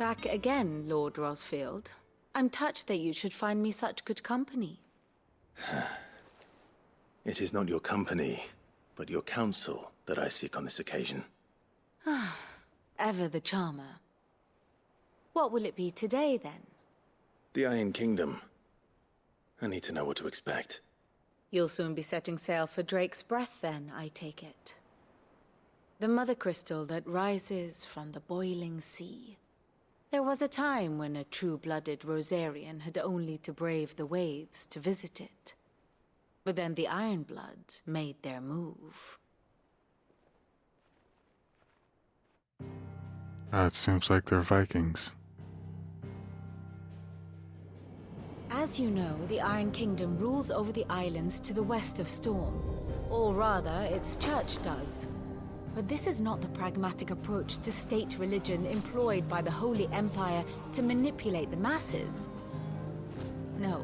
Back again, Lord Rosfield. I'm touched that you should find me such good company. It is not your company, but your counsel that I seek on this occasion. Ever the charmer. What will it be today, then? The Iron Kingdom. I need to know what to expect. You'll soon be setting sail for Drake's Breath, then, I take it. The mother crystal that rises from the boiling sea. There was a time when a true-blooded Rosarian had only to brave the waves to visit it. But then the Ironblood made their move. It seems like they're Vikings. As you know, the Iron Kingdom rules over the islands to the west of Storm. Or rather, its church does. But this is not the pragmatic approach to state religion employed by the Holy Empire to manipulate the masses. No,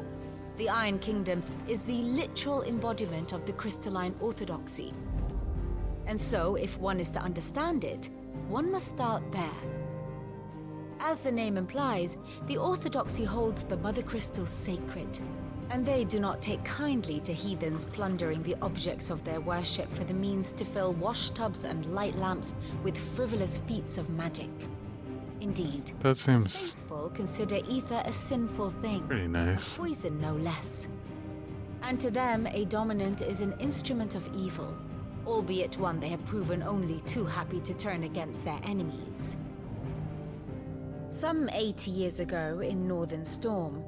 the Iron Kingdom is the literal embodiment of the crystalline orthodoxy. And so, if one is to understand it, one must start there. As the name implies, the orthodoxy holds the mother crystals sacred, and they do not take kindly to heathens plundering the objects of their worship for the means to fill washtubs and light lamps with frivolous feats of magic. Indeed, That the seems faithful consider ether a sinful thing, pretty nice. poison no less. And to them, a dominant is an instrument of evil, albeit one they have proven only too happy to turn against their enemies. Some 80 years ago, in Northern Storm,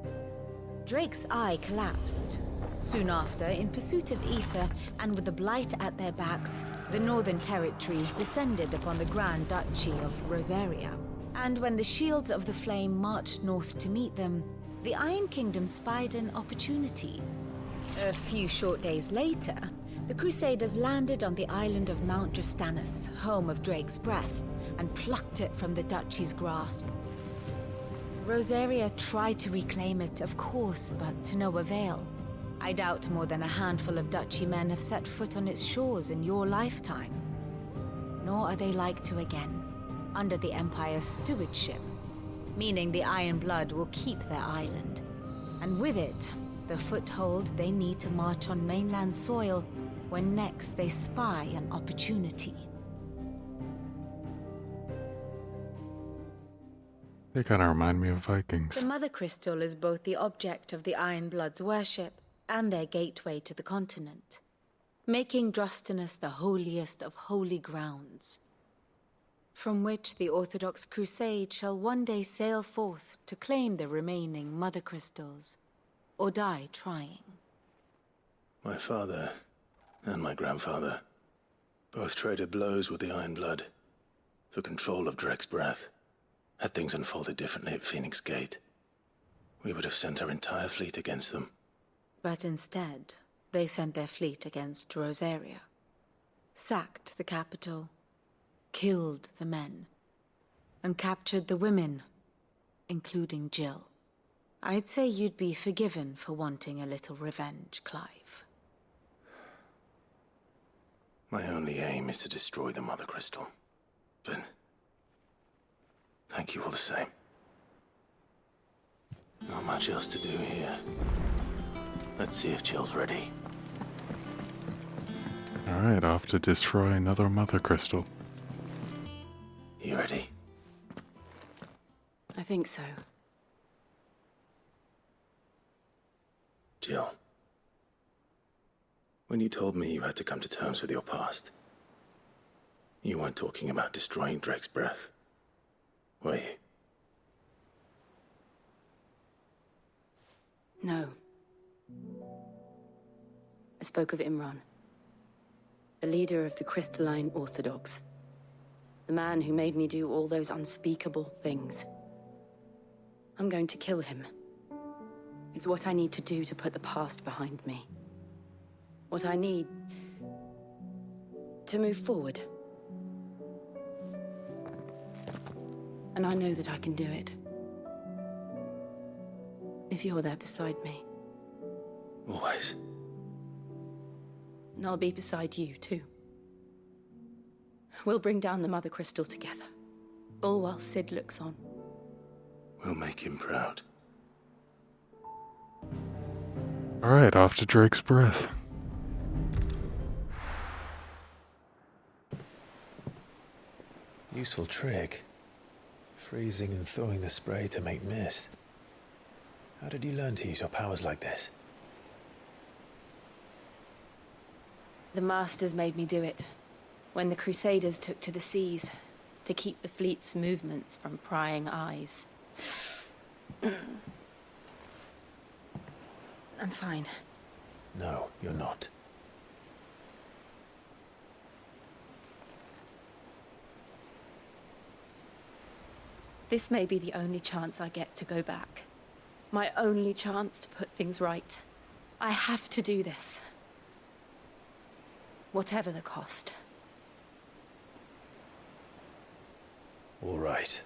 Drake's eye collapsed. Soon after, in pursuit of ether, and with the Blight at their backs, the Northern Territories descended upon the Grand Duchy of Rosaria. And when the Shields of the Flame marched north to meet them, the Iron Kingdom spied an opportunity. A few short days later, the Crusaders landed on the island of Mount Justanus, home of Drake's Breath, and plucked it from the duchy's grasp. Rosaria tried to reclaim it, of course, but to no avail. I doubt more than a handful of duchy men have set foot on its shores in your lifetime. Nor are they like to again, under the Empire's stewardship, meaning the Iron Blood will keep their island. And with it, the foothold they need to march on mainland soil when next they spy an opportunity. They kind of remind me of Vikings. The Mother Crystal is both the object of the Iron Blood's worship and their gateway to the continent, making Drostanus the holiest of holy grounds, from which the Orthodox Crusade shall one day sail forth to claim the remaining Mother Crystals, or die trying. My father and my grandfather both traded blows with the Iron Blood for control of Drake's Breath. Had things unfolded differently at Phoenix Gate, we would have sent our entire fleet against them. But instead, they sent their fleet against Rosaria, sacked the capital, killed the men, and captured the women, including Jill. I'd say you'd be forgiven for wanting a little revenge, Clive. My only aim is to destroy the Mother Crystal. But thank you all the same. Not much else to do here. Let's see if Jill's ready. Alright, off to destroy another Mother Crystal. You ready? I think so. Jill. When you told me you had to come to terms with your past, you weren't talking about destroying Drake's Breath, were you? No. I spoke of Imran, the leader of the Crystalline Orthodox. The man who made me do all those unspeakable things. I'm going to kill him. It's what I need to do to put the past behind me. What I need to move forward. And I know that I can do it. If you're there beside me. Always. And I'll be beside you, too. We'll bring down the Mother Crystal together. All while Sid looks on. We'll make him proud. Alright, off to Drake's Breath. Useful trick. Freezing and thawing the spray to make mist. How did you learn to use your powers like this? The Masters made me do it. When the Crusaders took to the seas, to keep the fleet's movements from prying eyes. I'm fine. No, you're not. This may be the only chance I get to go back. My only chance to put things right. I have to do this. Whatever the cost. All right.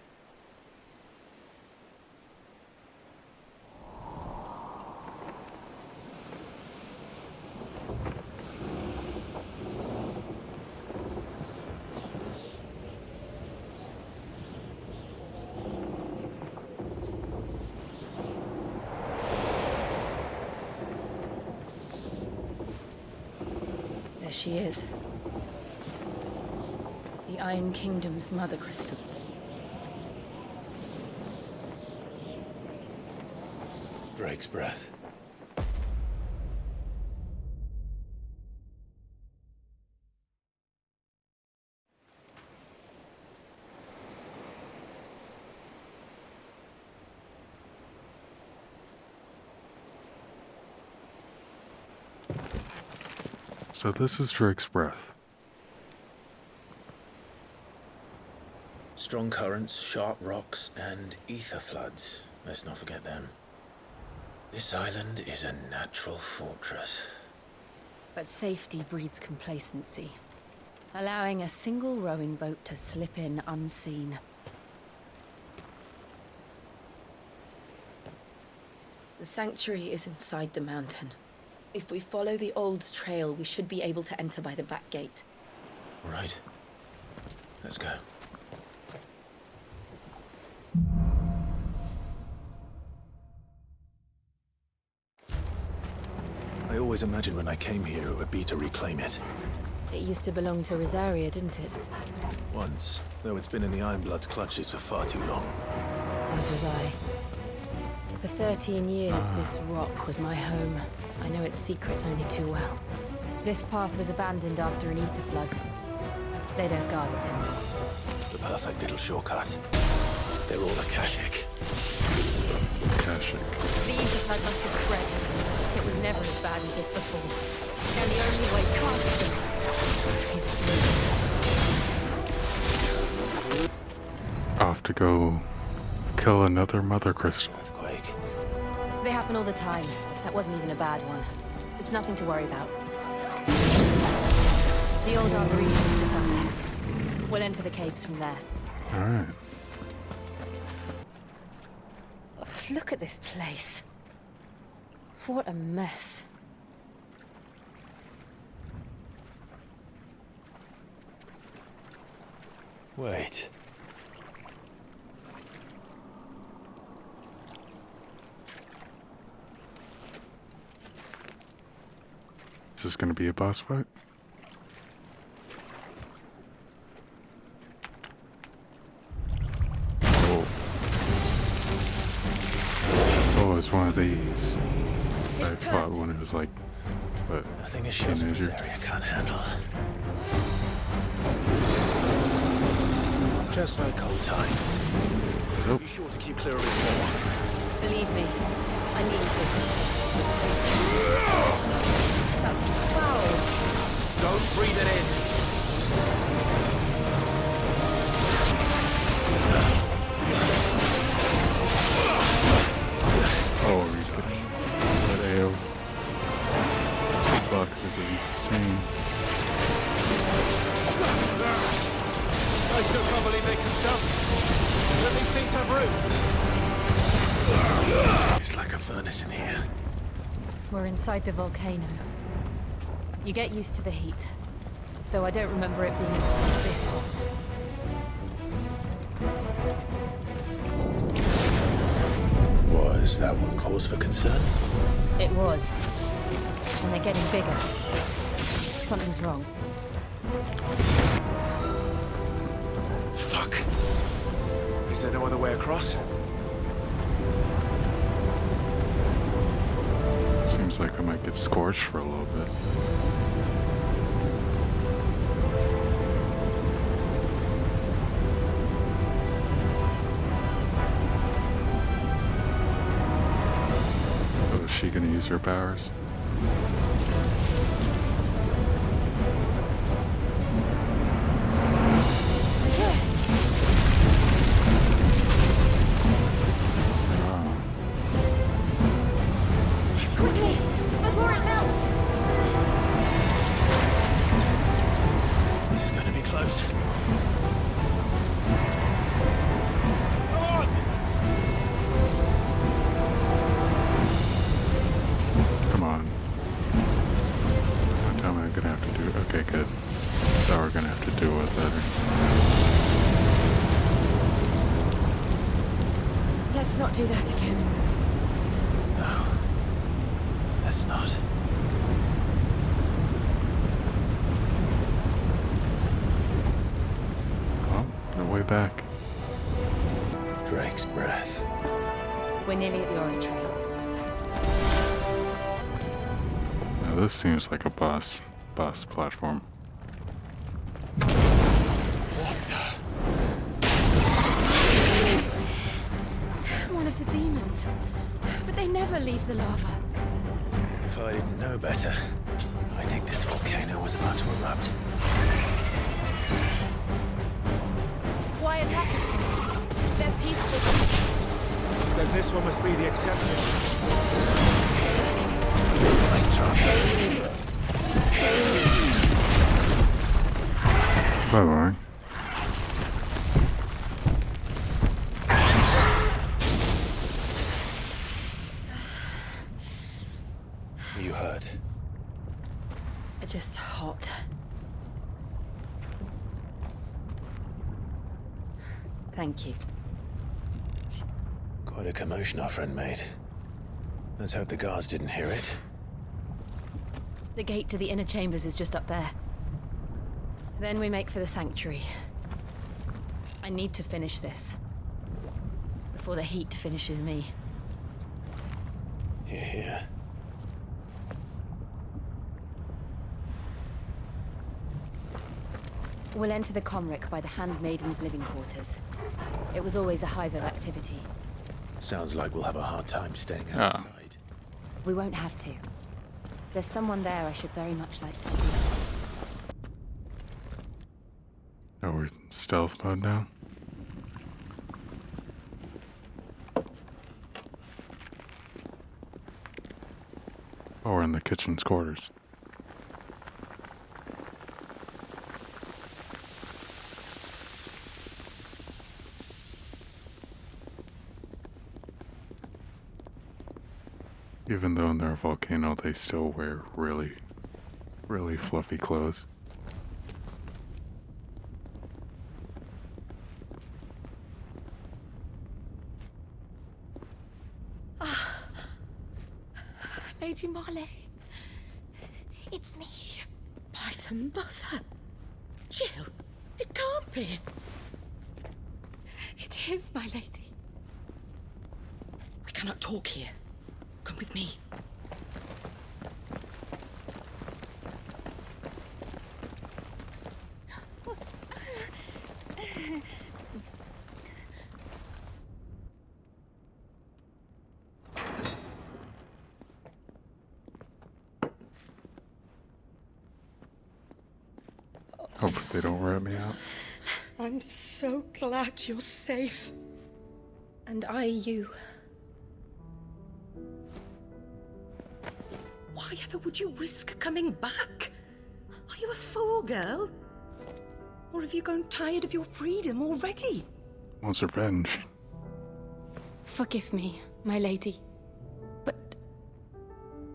There she is. The Iron Kingdom's Mother Crystal. Drake's Breath. So this is Drake's Breath. Strong currents, sharp rocks, and ether floods. Let's not forget them. This island is a natural fortress. But safety breeds complacency. Allowing a single rowing boat to slip in unseen. The sanctuary is inside the mountain. If we follow the old trail, we should be able to enter by the back gate. All right. Let's go. I always imagined when I came here it would be to reclaim it. It used to belong to Rosaria, didn't it? Once, though it's been in the Ironblood's clutches for far too long. As was I. For 13 years, this rock was my home. I know its secrets only too well. This path was abandoned after an ether flood. They don't guard it anymore. The perfect little shortcut. They're all Akashic. Akashic. The ether flood must have spread. It was never as bad as this before. And the only way past them is through. Off to go kill another Mother Crystal. Earthquake. They happen all the time. That wasn't even a bad one. It's nothing to worry about. The old arboretum is just up there. We'll enter the caves from there. Alright. Ugh, look at this place. What a mess. Wait. Is this gonna be a boss fight? Oh. Oh, it's one of these. I fought when it was like, what? Nothing a shot of this Teenager. area can't handle. Just like old times. Nope. Be sure to keep clear of his wall. Believe me, I need to. That's foul. Don't breathe it in. Oh, are you kidding me? Is that AO? This box is insane. I still can't believe they can jump. Don't these things have roots? It's like a furnace in here. We're inside the volcano. You get used to the heat. Though I don't remember it being this hot. Was that what cause for concern? It was. And they're getting bigger. Something's wrong. Fuck. Is there no other way across? Seems like I might get scorched for a little bit. Oh, is she gonna use her powers? Quickly! Before it melts! This is going to be close. Come on! Come on. Don't tell me I'm gonna have to do it. Okay, good. So we're gonna have to deal with it. Let's not do that again. No. Let's not. Oh, no way back. Drake's breath. We're nearly at the oratory. Now this seems like a bus platform. One of the demons. But they never leave the lava. If I didn't know better, I think this volcano was about to erupt. Why attack us then? They're peaceful creatures. Then this one must be the exception. Nice try. Bye-bye. Are you hurt? Just hot. Thank you. Quite a commotion our friend made. Let's hope the guards didn't hear it. The gate to the inner chambers is just up there. Then we make for the sanctuary. I need to finish this. Before the heat finishes me. Hear, hear. We'll enter the Comric by the Handmaiden's living quarters. It was always a hive of activity. Sounds like we'll have a hard time staying Ah. outside. We won't have to. There's someone there I should very much like to see. Oh, we're in stealth mode now? Oh, we're in the kitchen's quarters. Even though they're a volcano, they still wear really, really fluffy clothes. Lady Marley, it's me. By the mother. Jill, it can't be. It is, my lady. We cannot talk here. Come with me. Hope they don't rat me out. I'm so glad you're safe. And I you. Why ever would you risk coming back? Are you a fool, girl? Or have you grown tired of your freedom already? Wants revenge. Forgive me, my lady. But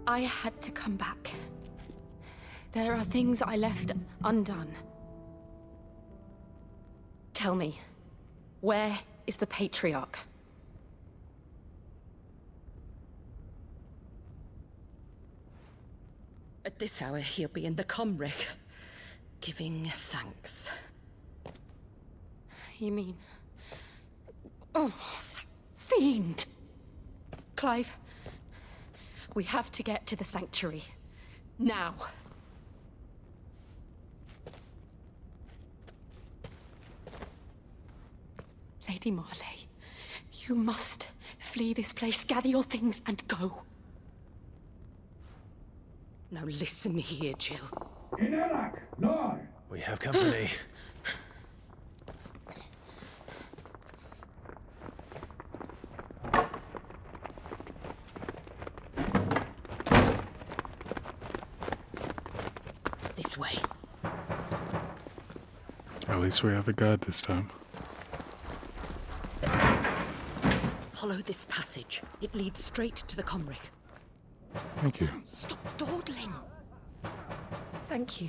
I had to come back. There are things I left undone. Tell me, where is the Patriarch? this hour he'll be in the Comric, giving thanks. You mean... Oh, that fiend! Clive, we have to get to the sanctuary. Now. Lady Marley, you must flee this place, gather your things, and go. Now listen here, Jill. We have company. This way. At least we have a guide this time. Follow this passage. It leads straight to the Comric. Thank you. Stop dawdling. Thank you.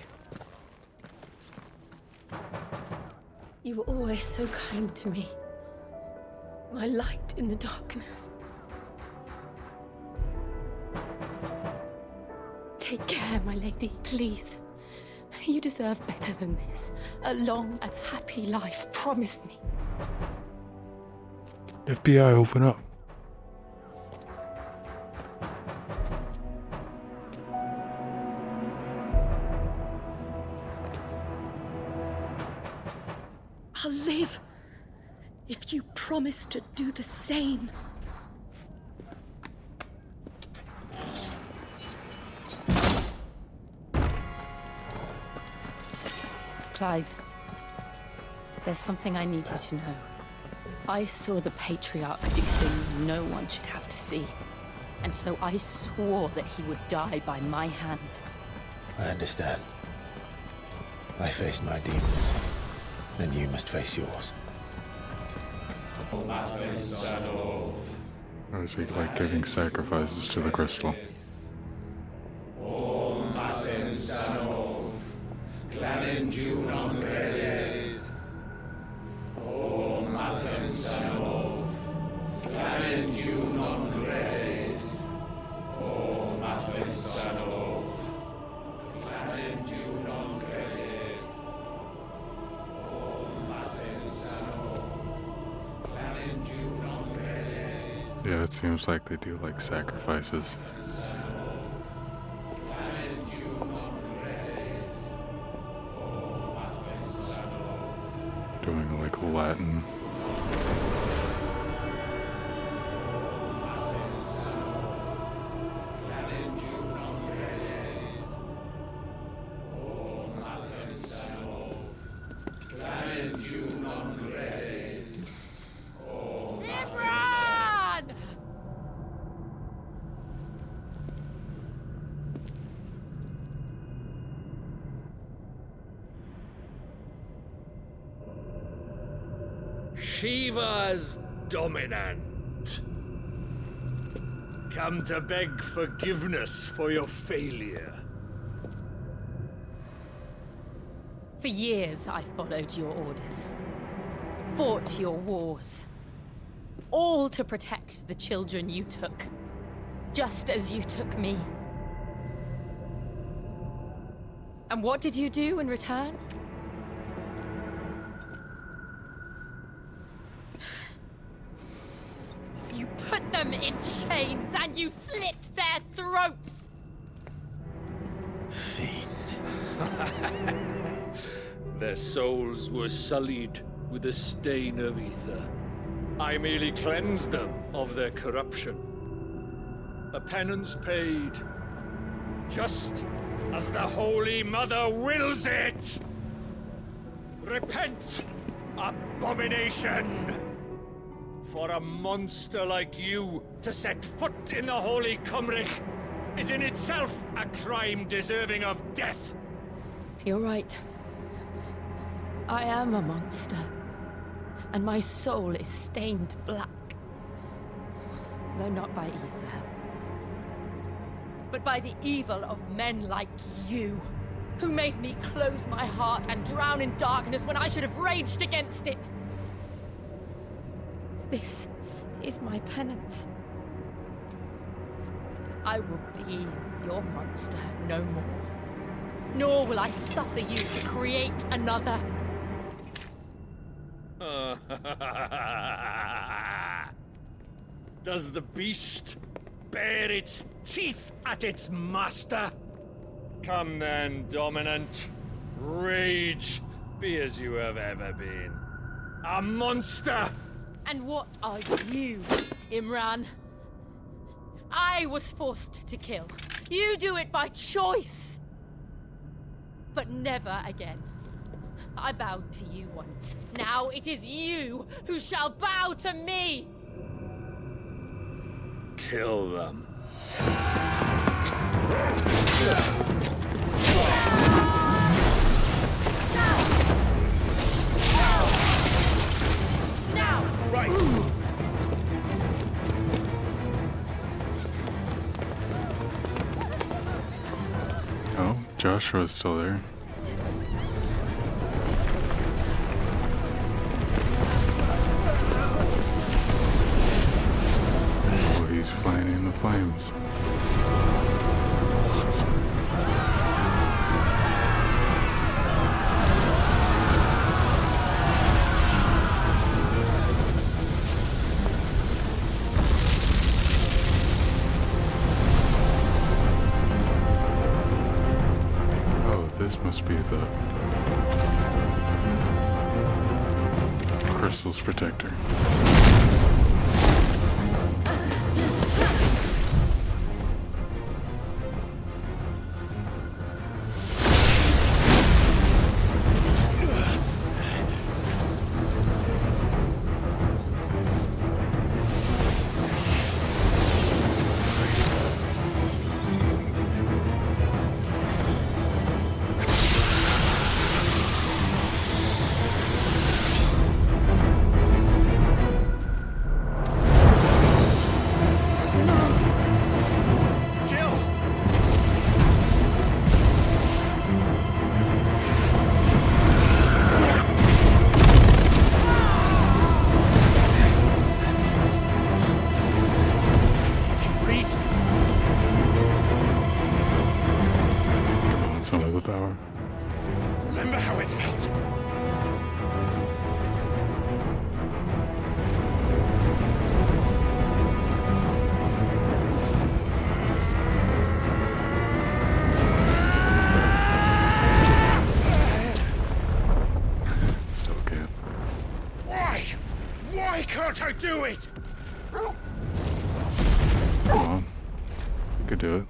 You were always so kind to me. My light in the darkness. Take care, my lady, please. You deserve better than this. A long and happy life, promise me. FBI, open up. I'll live if you promise to do the same. Clive, there's something I need you to know. I saw the Patriarch do things no one should have to see. And so I swore that he would die by my hand. I understand. I faced my demons, and you must face yours. Or is he like giving sacrifices to the crystal? Yeah, it seems like they do like sacrifices. Doing like Latin. Shiva's dominant. Come to beg forgiveness for your failure. For years, I followed your orders. Fought your wars. All to protect the children you took. Just as you took me. And what did you do in return? You put them in chains and you slit their throats! Fiend. Their souls were sullied with the stain of ether. I merely cleansed them of their corruption. A penance paid, just as the Holy Mother wills it! Repent, abomination! For a monster like you to set foot in the Holy Comric is in itself a crime deserving of death! You're right. I am a monster. And my soul is stained black. Though not by ether. But by the evil of men like you, who made me close my heart and drown in darkness when I should have raged against it. This is my penance. I will be your monster no more. Nor will I suffer you to create another. Does the beast bare its teeth at its master? Come then, Dominant. Rage, be as you have ever been. A monster! And what are you, Imran? I was forced to kill. You do it by choice. But never again. I bowed to you once. Now it is you who shall bow to me! Kill them. Now! Right. Oh, Joshua's still there. Oh, he's flying in the flames. Oh, this must be the crystal's protector. Power. Remember how it felt? Still can't. Why? Why can't I do it? Come on. You could do it.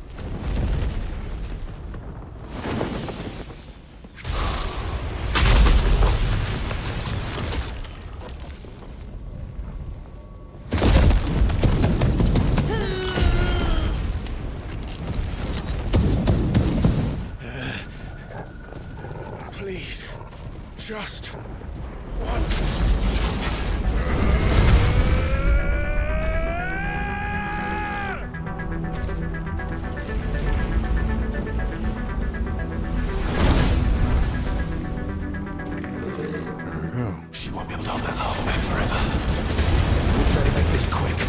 Please. Just once. There we go. She won't be able to hold that lava back forever. We better make this quick.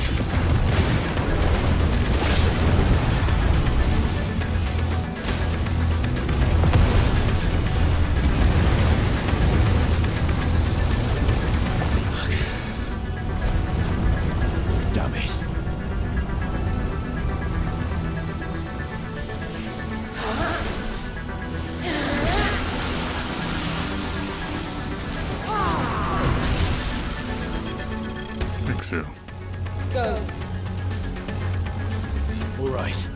Damn it. Think so. All right.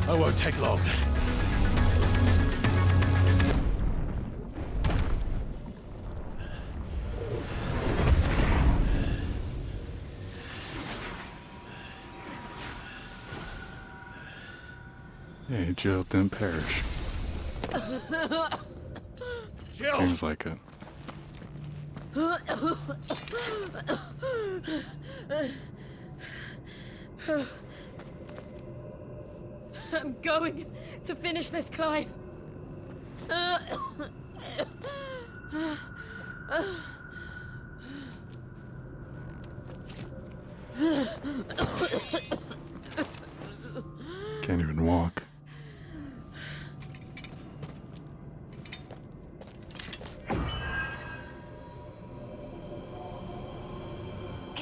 I won't take long. Hey, Jill didn't perish. Jill! Seems like it. I'm going to finish this, Clive.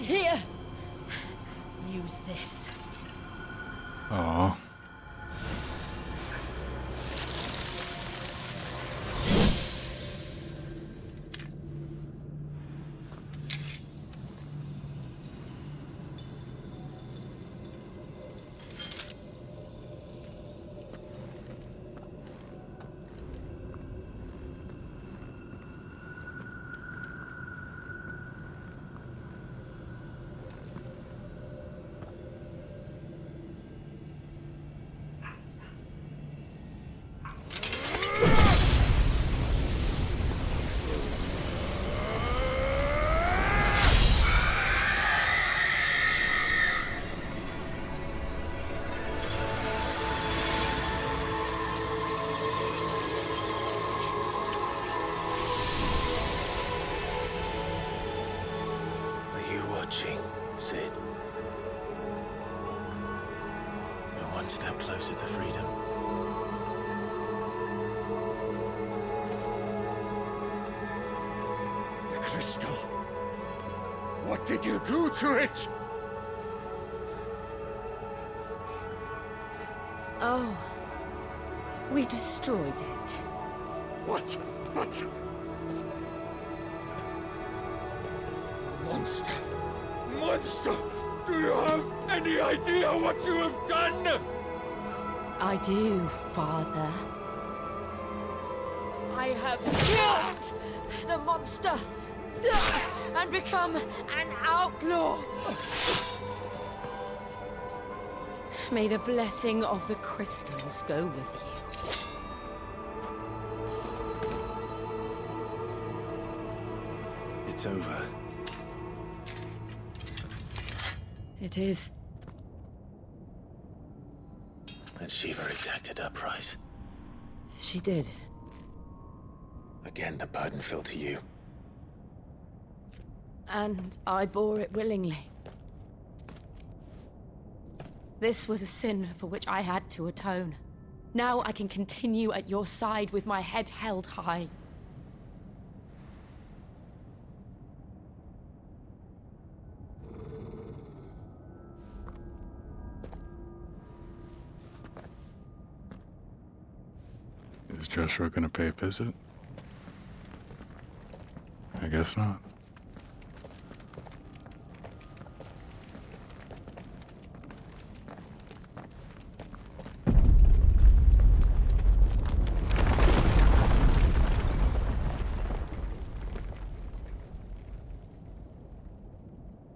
Here! Use this. Aw. Are you watching, Sid? We're one step closer to freedom. The crystal. What did you do to it? Oh. We destroyed it. What? But... Monster! Monster! Do you have any idea what you have done? I do, Father. I have killed the monster and become an outlaw. May the blessing of the crystals go with you. It's over. It is. And Shiva exacted her price. She did. Again, the burden fell to you. And I bore it willingly. This was a sin for which I had to atone. Now I can continue at your side with my head held high. Is Joshua gonna pay a visit? I guess not.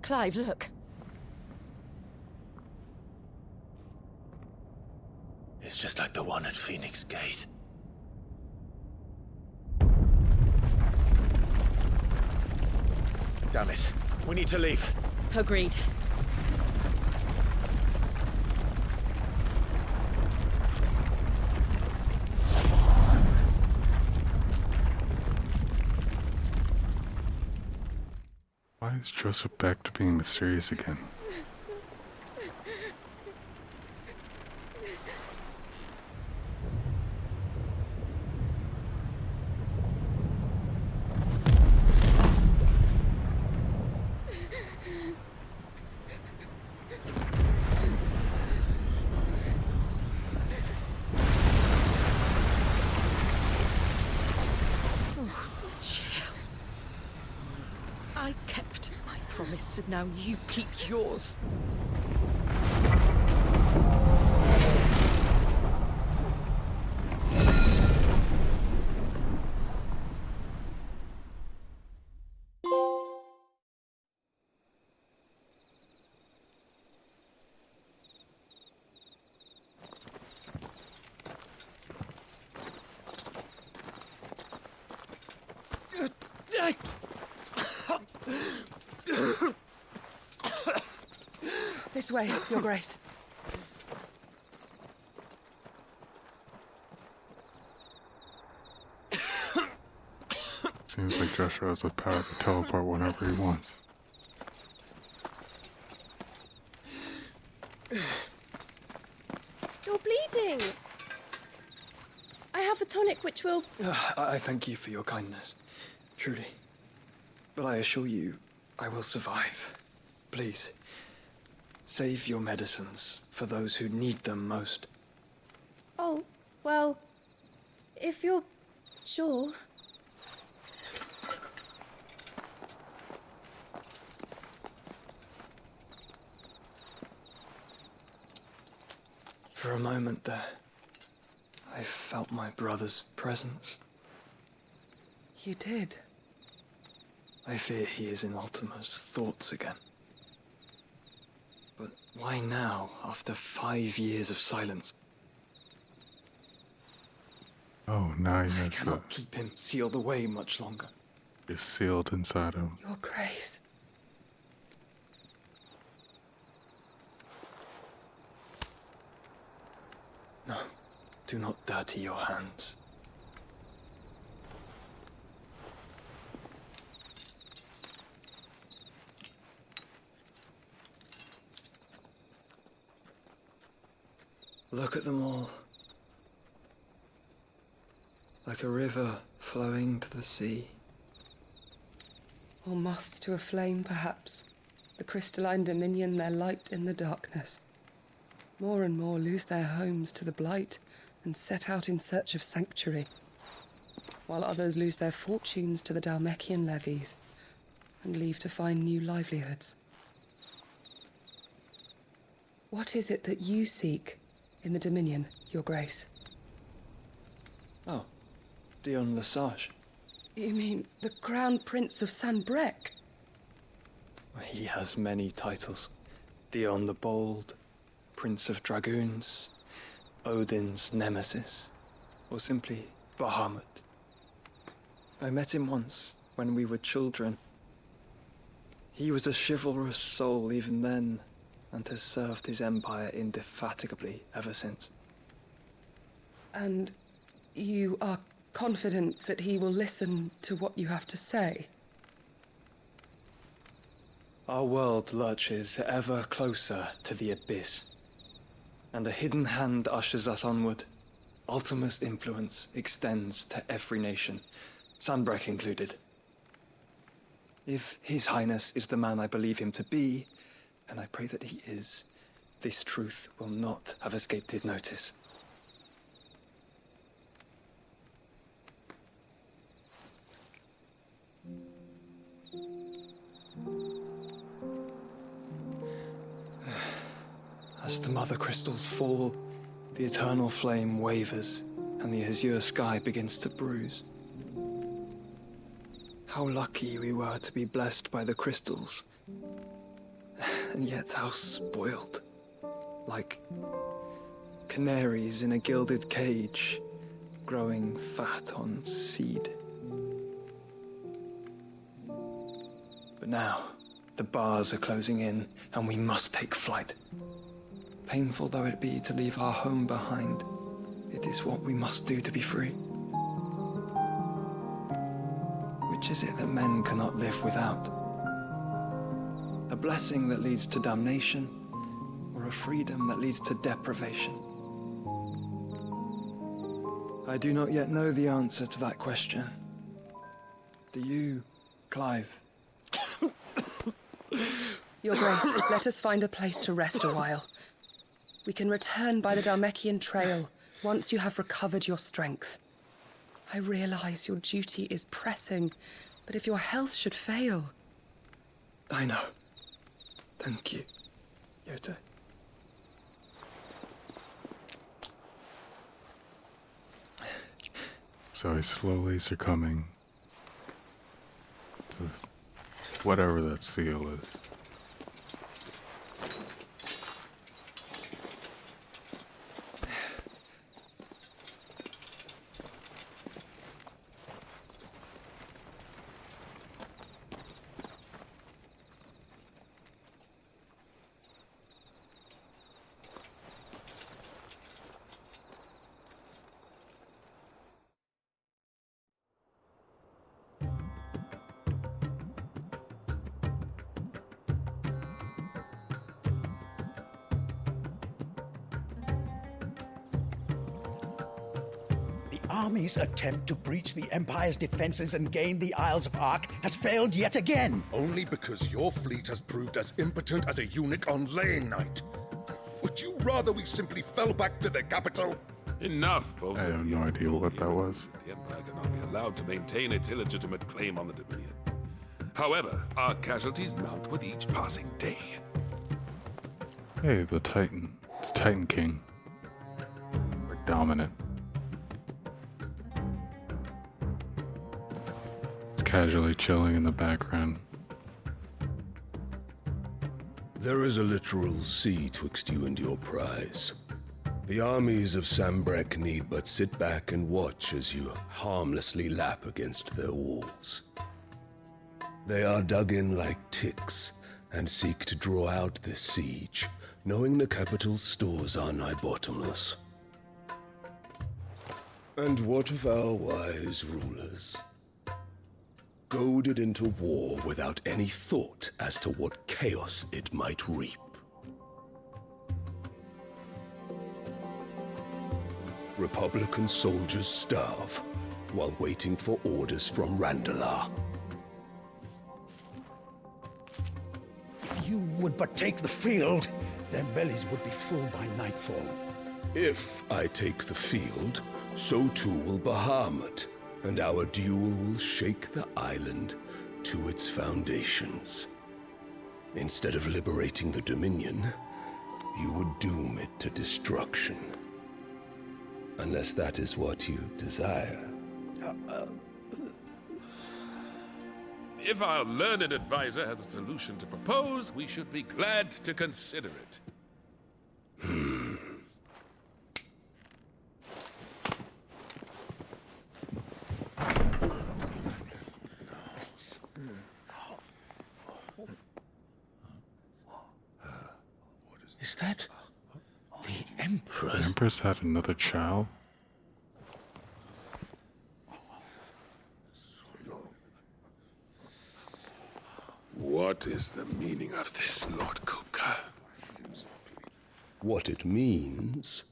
Clive, look. It's just like the one at Phoenix Gate. Damn it. We need to leave. Agreed. Why is Joseph back to being mysterious again? I kept my promise, and now you keep yours. This way, Your Grace. Seems like Joshua has the power to teleport whenever he wants. You're bleeding. I have a tonic which will... I thank you for your kindness, truly. But I assure you, I will survive. please. Save your medicines for those who need them most. Oh, well, if you're sure. For a moment there, I felt my brother's presence. You did? I fear he is in Ultima's thoughts again. But why now, after 5 years of silence? Oh, now he I has cannot keep him sealed away much longer. You're sealed inside him. Your Grace. No, do not dirty your hands. Look at them all. Like a river flowing to the sea. Or moths to a flame, perhaps. The crystalline dominion, their light in the darkness. More and more lose their homes to the blight and set out in search of sanctuary, while others lose their fortunes to the Dhalmekian levies and leave to find new livelihoods. What is it that you seek in the Dominion, Your Grace? Oh, Dion Lesage. You mean the Crown Prince of Sanbrec? He has many titles. Dion the Bold, Prince of Dragoons, Odin's Nemesis, or simply Bahamut. I met him once, when we were children. He was a chivalrous soul even then, and has served his empire indefatigably ever since. And you are confident that he will listen to what you have to say? Our world lurches ever closer to the abyss, and a hidden hand ushers us onward. Ultima's influence extends to every nation, Sanbrec included. If His Highness is the man I believe him to be, and I pray that he is, this truth will not have escaped his notice. As the mother crystals fall, the eternal flame wavers, and the azure sky begins to bruise. How lucky we were to be blessed by the crystals, and yet how spoiled. Like canaries in a gilded cage, growing fat on seed. But now, the bars are closing in, and we must take flight. Painful though it be to leave our home behind, it is what we must do to be free. Which is it that men cannot live without? A blessing that leads to damnation, or a freedom that leads to deprivation? I do not yet know the answer to that question. Do you, Clive? Your Grace, let us find a place to rest a while. We can return by the Dhalmekian trail once you have recovered your strength. I realize your duty is pressing, but if your health should fail... I know. Thank you, Yote. So he's slowly succumbing to whatever that seal is. army's attempt to breach the Empire's defenses and gain the Isles of Ark has failed yet again. Only because your fleet has proved as impotent as a eunuch on laying night. Would you rather we simply fell back to the capital? Enough, both I have no idea what that was. The Empire cannot be allowed to maintain its illegitimate claim on the Dominion. However, our casualties mount with each passing day. Hey, the Titan. It's Titan King. We're dominant. It's casually chilling in the background. There is a literal sea twixt you and your prize. The armies of Sambrek need but sit back and watch as you harmlessly lap against their walls. They are dug in like ticks and seek to draw out this siege, knowing the capital's stores are nigh bottomless. And what of our wise rulers? Goaded into war without any thought as to what chaos it might reap. Republican soldiers starve while waiting for orders from Randalar. If you would but take the field, their bellies would be full by nightfall. If I take the field, so too will Bahamut, and our duel will shake the island to its foundations. Instead of liberating the Dominion, you would doom it to destruction. Unless that is what you desire. If our learned advisor has a solution to propose, we should be glad to consider it. Is that the Empress? The Empress had another child? What is the meaning of this, Lord Kupka? What it means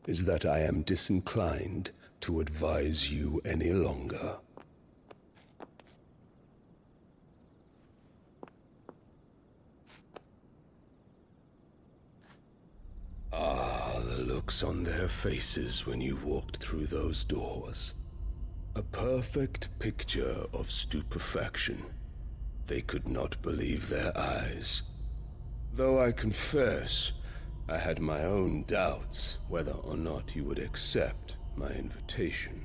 is that I am disinclined to advise you any longer. Ah, the looks on their faces when you walked through those doors. A perfect picture of stupefaction. They could not believe their eyes. Though I confess, I had my own doubts whether or not you would accept my invitation.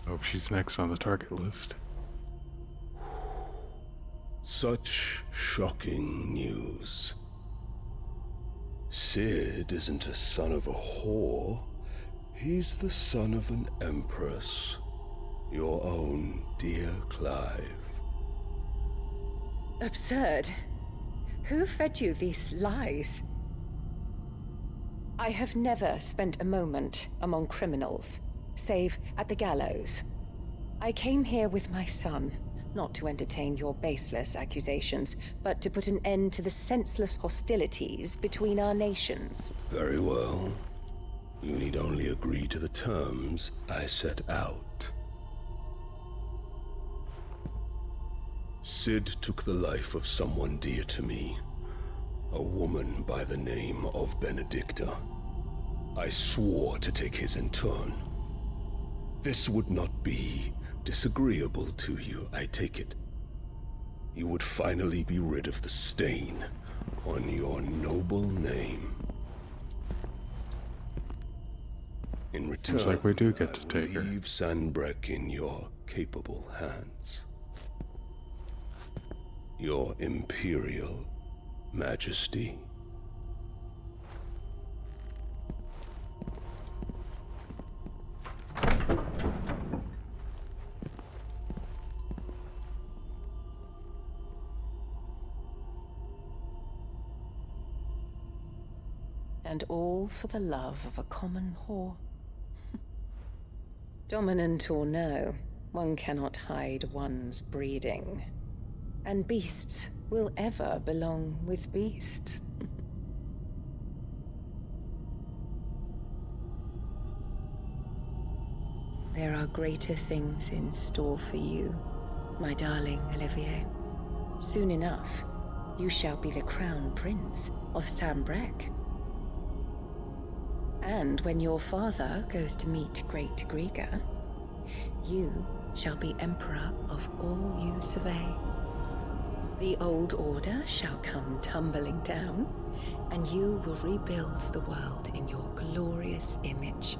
Hope she's next on the target list. Such shocking news. Sid isn't a son of a whore. He's the son of an empress. Your own dear Clive. Absurd. Who fed you these lies? I have never spent a moment among criminals, save at the gallows. I came here with my son, not to entertain your baseless accusations, but to put an end to the senseless hostilities between our nations. Very well. You need only agree to the terms I set out. Sid took the life of someone dear to me, a woman by the name of Benedicta. I swore to take his in turn. This would not be disagreeable to you, I take it. You would finally be rid of the stain on your noble name. In return, Seems like we do get to I will take her. leave Sanbrek in your capable hands. Your Imperial Majesty. And all for the love of a common whore. Dominant or no, one cannot hide one's breeding. And beasts will ever belong with beasts. There are greater things in store for you, my darling Olivier. Soon enough, you shall be the crown prince of Sambrec. And when your father goes to meet Great Grieger, you shall be emperor of all you survey. The old order shall come tumbling down, and you will rebuild the world in your glorious image.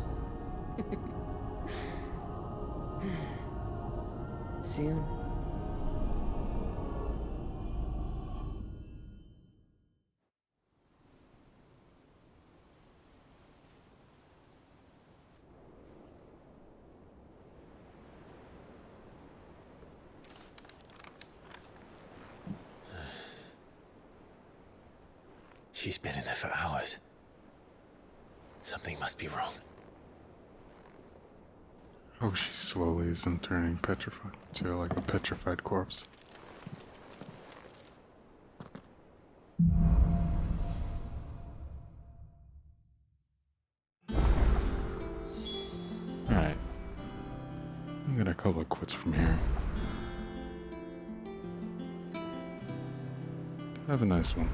Soon. She's been in there for hours. Something must be wrong. Oh, she slowly isn't turning petrified to like a petrified corpse. Alright. I'm gonna call it quits from here. Have a nice one.